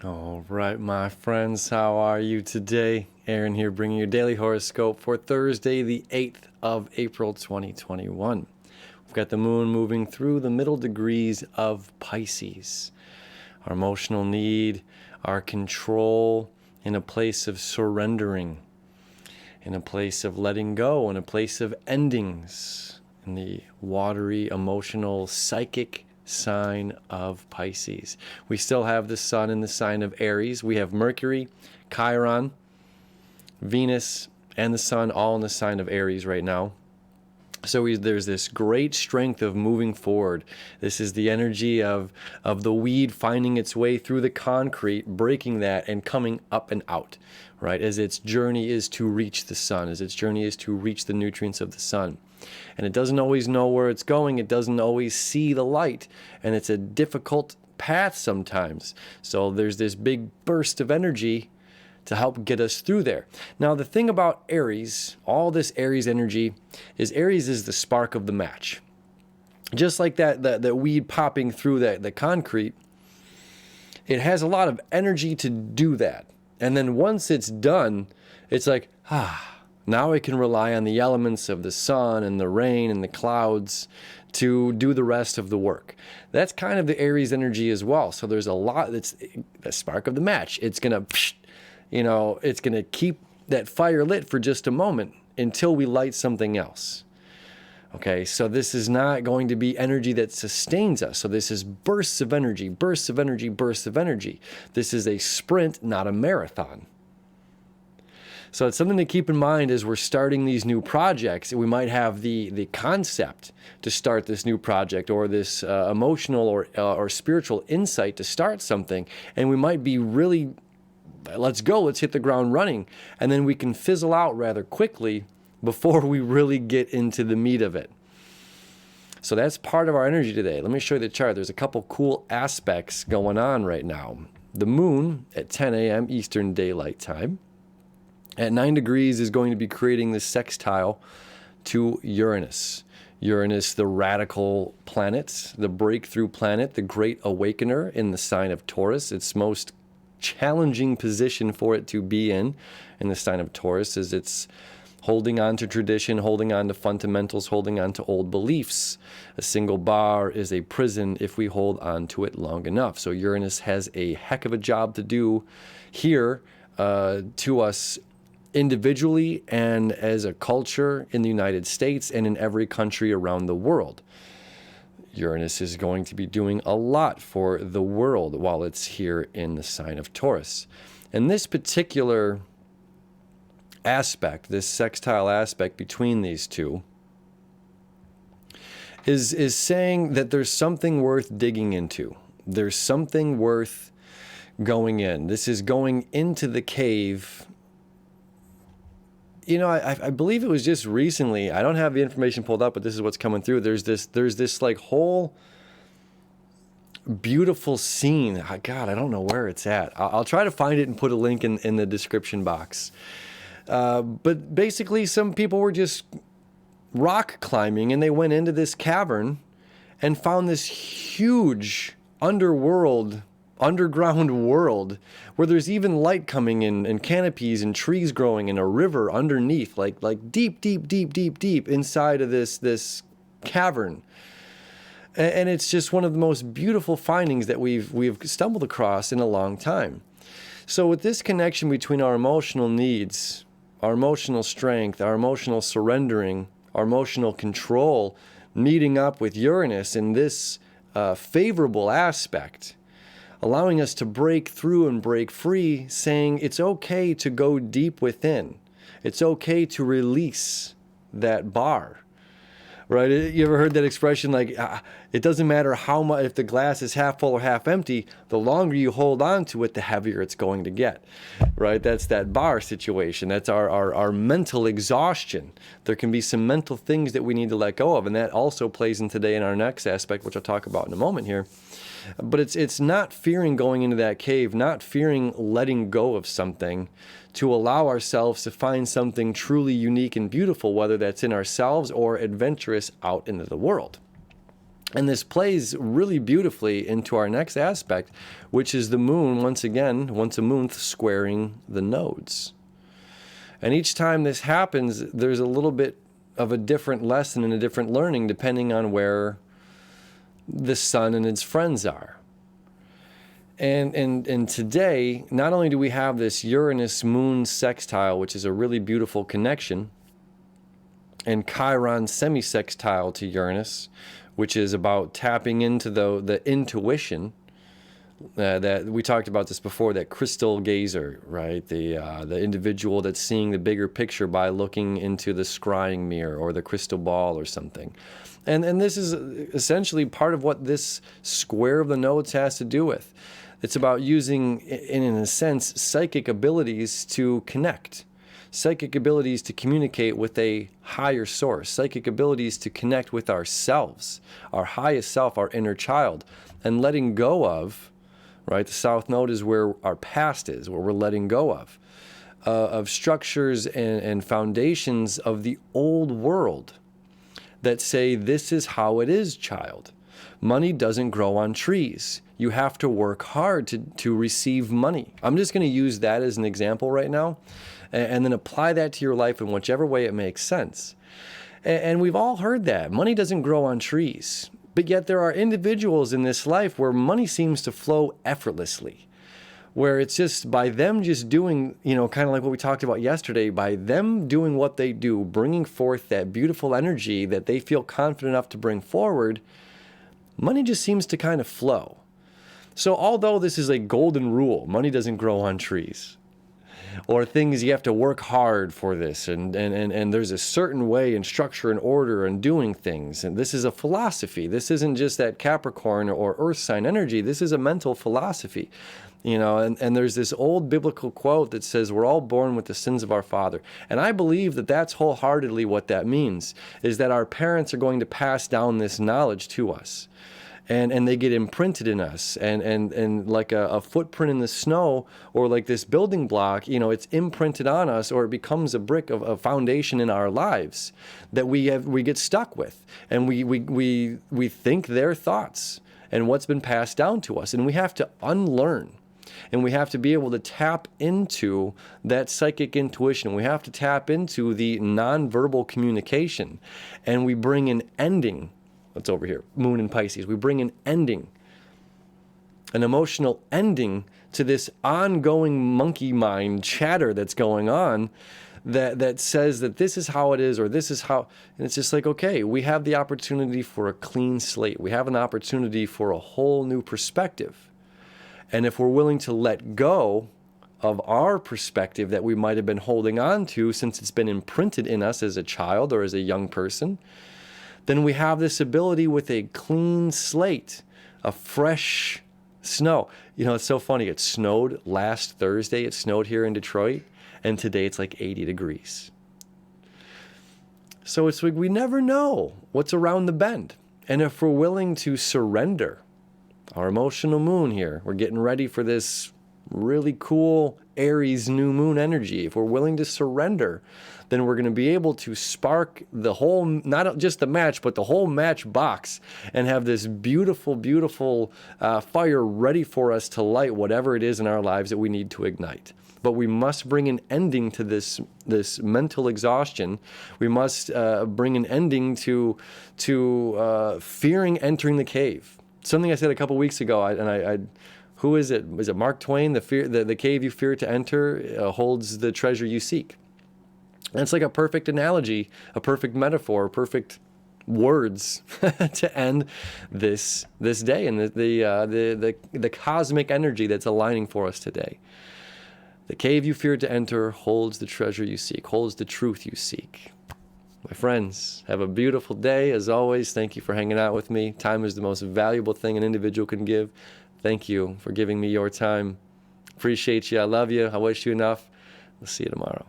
All right, my friends, how are you today? Aaron here, bringing your daily horoscope for Thursday, the 8th of April, 2021. We've got the moon moving through the middle degrees of Pisces. Our emotional need, our control, in a place of surrendering, in a place of letting go, in a place of endings, in the watery, emotional, psychic sign of Pisces. We still have the sun in the sign of Aries. We have Mercury, Chiron, Venus, and the sun all in the sign of Aries right now. So there's this great strength of moving forward. This is the energy of the weed finding its way through the concrete, breaking that and coming up and out, right? As its journey is to reach the sun, as its journey is to reach the nutrients of the sun. And it doesn't always know where it's going. It doesn't always see the light. And it's a difficult path sometimes. So there's this big burst of energy to help get us through there. Now, the thing about Aries, all this Aries energy, is Aries is the spark of the match. Just like that weed popping through the concrete, it has a lot of energy to do that. And then once it's done, it's like, now I can rely on the elements of the sun and the rain and the clouds to do the rest of the work. That's kind of the Aries energy as well. So there's a lot, that's the spark of the match. It's going to, it's going to keep that fire lit for just a moment until we light something else. Okay, so this is not going to be energy that sustains us. So this is bursts of energy, bursts of energy, bursts of energy. This is a sprint, not a marathon. So it's something to keep in mind as we're starting these new projects. We might have the concept to start this new project, or this emotional or spiritual insight to start something. And we might be really, let's go, let's hit the ground running. And then we can fizzle out rather quickly before we really get into the meat of it. So that's part of our energy today. Let me show you the chart. There's a couple cool aspects going on right now. The moon at 10 a.m. Eastern Daylight Time at 9 degrees is going to be creating this sextile to Uranus. Uranus, the radical planet, the breakthrough planet, the great awakener in the sign of Taurus. Its most challenging position for it to be in the sign of Taurus is it's holding on to tradition, holding on to fundamentals, holding on to old beliefs. A single bar is a prison if we hold on to it long enough. So Uranus has a heck of a job to do here to us individually and as a culture in the United States and in every country around the world. Uranus is going to be doing a lot for the world while it's here in the sign of Taurus. And this particular aspect, this sextile aspect between these two, is saying that there's something worth digging into. There's something worth going in. This is going into the cave. I believe it was just recently, I don't have the information pulled up, but this is what's coming through. There's this like whole beautiful scene. God, I don't know where it's at. I'll try to find it and put a link in the description box. But basically some people were just rock climbing and they went into this cavern and found this huge underground world where there's even light coming in and canopies and trees growing and a river underneath, like deep inside of this cavern. And it's just one of the most beautiful findings that we've stumbled across in a long time. So with this connection between our emotional needs, our emotional strength, our emotional surrendering, our emotional control, meeting up with Uranus in this favorable aspect, allowing us to break through and break free, saying it's okay to go deep within. It's okay to release that bar, right? You ever heard that expression, like, it doesn't matter how much, if the glass is half full or half empty, the longer you hold on to it, the heavier it's going to get, right? That's that bar situation. That's our mental exhaustion. There can be some mental things that we need to let go of, and that also plays in today in our next aspect, which I'll talk about in a moment here. But it's not fearing going into that cave, not fearing letting go of something to allow ourselves to find something truly unique and beautiful, whether that's in ourselves or adventurous out into the world. And this plays really beautifully into our next aspect, which is the moon, once a month, squaring the nodes. And each time this happens, there's a little bit of a different lesson and a different learning depending on where the sun and its friends are. And today, not only do we have this Uranus-Moon sextile, which is a really beautiful connection, and Chiron semi-sextile to Uranus, which is about tapping into the intuition that we talked about this before, that crystal gazer, right? The individual that's seeing the bigger picture by looking into the scrying mirror or the crystal ball or something. And this is essentially part of what this square of the nodes has to do with. It's about using, in a sense, psychic abilities to connect. Psychic abilities to communicate with a higher source, psychic abilities to connect with ourselves, our highest self, our inner child, and letting go of, right? The South Node is where our past is, where we're letting go of structures and foundations of the old world that say, this is how it is, child. Money doesn't grow on trees. You have to work hard to receive money. I'm just going to use that as an example right now, and then apply that to your life in whichever way it makes sense. And we've all heard that. Money doesn't grow on trees. But yet there are individuals in this life where money seems to flow effortlessly, where it's just by them just doing, kind of like what we talked about yesterday, by them doing what they do, bringing forth that beautiful energy that they feel confident enough to bring forward, money just seems to kind of flow. So although this is a golden rule, money doesn't grow on trees, or things you have to work hard for this, and there's a certain way and structure and order and doing things, and this is a philosophy. This isn't just that Capricorn or Earth sign energy. This is a mental philosophy, and there's this old biblical quote that says we're all born with the sins of our father, and I believe that that's wholeheartedly what that means, is that our parents are going to pass down this knowledge to us. And they get imprinted in us, and like a footprint in the snow, or like this building block, it's imprinted on us, or it becomes a brick of a foundation in our lives that we get stuck with, and we think their thoughts and what's been passed down to us, and we have to unlearn. And we have to be able to tap into that psychic intuition. We have to tap into the nonverbal communication, and we bring an ending. That's over here, Moon in Pisces. We bring an ending, an emotional ending to this ongoing monkey mind chatter that's going on that says that this is how it is, or this is how, and it's just like, okay, we have the opportunity for a clean slate. We have an opportunity for a whole new perspective. And if we're willing to let go of our perspective that we might have been holding on to since it's been imprinted in us as a child or as a young person, then we have this ability with a clean slate, a fresh snow. It's so funny. It snowed last Thursday. It snowed here in Detroit, and today it's like 80 degrees. So it's like we never know what's around the bend. And if we're willing to surrender our emotional moon here, we're getting ready for this really cool Aries new moon energy. If we're willing to surrender, then we're going to be able to spark the whole, not just the match, but the whole match box, and have this beautiful, beautiful fire ready for us to light whatever it is in our lives that we need to ignite. But we must bring an ending to this mental exhaustion. We must bring an ending to fearing entering the cave. Something I said a couple weeks ago, who is it? Was it Mark Twain? The cave you fear to enter holds the treasure you seek. And it's like a perfect analogy, a perfect metaphor, perfect words to end this day and the cosmic energy that's aligning for us today. The cave you fear to enter holds the treasure you seek, holds the truth you seek. My friends, have a beautiful day. As always, thank you for hanging out with me. Time is the most valuable thing an individual can give. Thank you for giving me your time. Appreciate you. I love you. I wish you enough. We'll see you tomorrow.